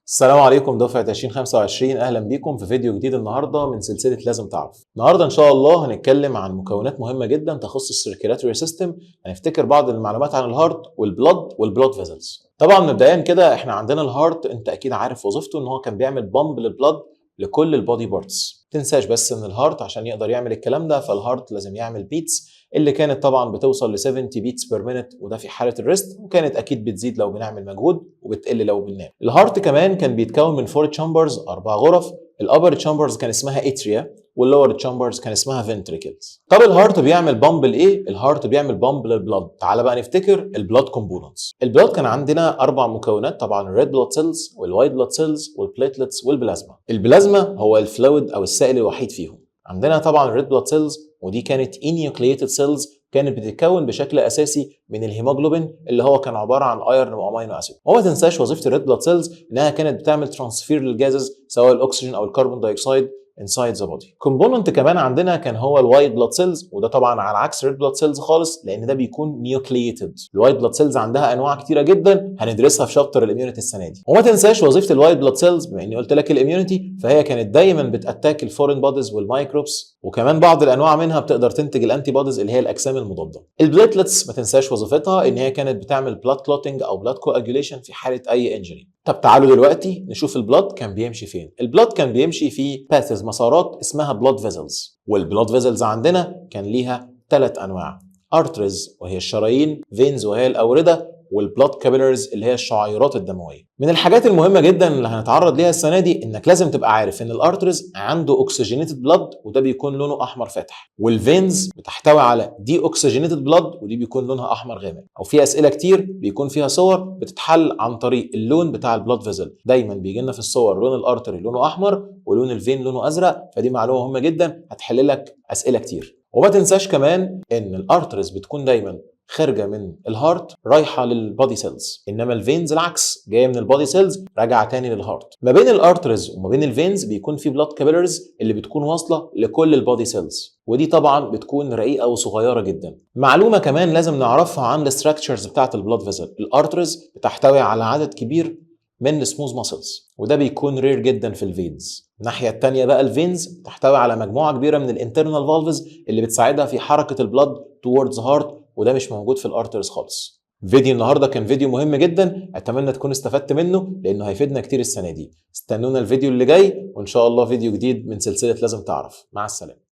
السلام عليكم دفعة 2025. أهلا بيكم في فيديو جديد النهاردة من سلسلة لازم تعرف. النهاردة إن شاء الله هنتكلم عن مكونات مهمة جدا تخص السيركيلاتوري سيستم. هنفتكر بعض المعلومات عن الهارت والبلاد فيزلز. طبعا مبدئيا كده احنا عندنا الهارت، انت اكيد عارف وظيفته ان هو كان بيعمل بامب للبلد لكل البودي بارتس. تنساش بس ان الهارت عشان يقدر يعمل الكلام ده فالهارت لازم يعمل بيتس اللي كانت طبعا بتوصل ل 70 بيتس بير مينت، وده في حاله الريست، وكانت اكيد بتزيد لو بنعمل مجهود وبتقل لو بننام. الهارت كمان كان بيتكون من 4 تشامبرز، 4 غرف. الابر تشامبرز كان اسمها اتريا، واللور تشامبرز كان اسمها فنتريكلز. طب الهارت بيعمل بامب لايه؟ الهارت بيعمل بامب للبلد. تعال بقى نفتكر البلاد كومبوننتس. البلاد كان عندنا 4 مكونات، طبعا الريد بلاد سيلز والوايت بلاد سيلز والبليتلتس والبلازما. البلازما هو الفلويد او السائل الوحيد فيهم. عندنا طبعا الريد بلاد سيلز، ودي كانت انيوكليتد سيلز، كانت بتتكون بشكل اساسي من الهيموجلوبين اللي هو كان عباره عن ايرون وامينو اسيد. وما تنساش وظيفه الريد بلاد سيلز انها كانت بتعمل ترانسفير للجازز سواء الاكسجين او الكربون دايوكسيد inside the body. كومبوننت كمان عندنا كان هو الوايت بلاد سيلز، وده طبعا على عكس الريد بلاد سيلز خالص لان ده بيكون نيوكليتد. الوايت بلاد سيلز عندها انواع كتيره جدا هندرسها في شابتر الاميونيتي السنه دي. وما تنساش وظيفه الوايت بلاد سيلز، بما اني قلت لك الاميونيتي، فهي كانت دايما بتاتاك الفورين بوديز والمايكروبس، وكمان بعض الانواع منها بتقدر تنتج الانتي بوديز اللي هي الاجسام المضاده. البليتلتس ما تنساش وظيفتها ان هي كانت بتعمل بلاد كلوتنج او بلاد كواجوليشن في حاله اي انجري. طب تعالوا دلوقتي نشوف البلاد كان بيمشي فين. البلاد كان بيمشي في باثز، مسارات اسمها بلاد فيزلز. والبلاد فيزلز عندنا كان ليها 3 انواع: ارتريز وهي الشرايين، فينز وهي الاورده، والبلاد كابيلاريز اللي هي الشعيرات الدمويه. من الحاجات المهمه جدا اللي هنتعرض ليها السنه دي انك لازم تبقى عارف ان الارتريز عنده اوكسجينيتد بلاد، وده بيكون لونه احمر فاتح، والفينز بتحتوي على دي اوكسجينيتد بلاد، ودي بيكون لونها احمر غامق. او في اسئله كتير بيكون فيها صور بتتحل عن طريق اللون بتاع البلاد فيزل. دايما بيجي لنا في الصور لون الارتري لونه احمر ولون الفين لونه ازرق، فدي معلومه مهمه جدا هتحل لك اسئله كتير. وما تنساش كمان ان الارتريز بتكون دايما خارجه من الهارت رايحه للبودي سيلز، انما الفينز العكس، جايه من البودي سيلز راجعه تاني للهارت. ما بين الارتريز وما بين الفينز بيكون في بلاد كابيلاريز اللي بتكون واصله لكل البودي سيلز، ودي طبعا بتكون رقيقه وصغيره جدا. معلومه كمان لازم نعرفها عن الاستراكشرز بتاعه البلاد فيزل: الارتريز بتحتوي على عدد كبير من السموث ماسلز، وده بيكون رير جدا في الفينز. الناحيه الثانيه بقى الفينز تحتوي على مجموعه كبيره من الانترنال فالفز اللي بتساعدها في حركه البلاد towards هارت، وده مش موجود في الارترز خالص. فيديو النهارده كان فيديو مهم جدا، اتمنى تكون استفدت منه لانه هيفيدنا كتير السنه دي. استنونا الفيديو اللي جاي، وان شاء الله فيديو جديد من سلسله لازم تعرف. مع السلامه.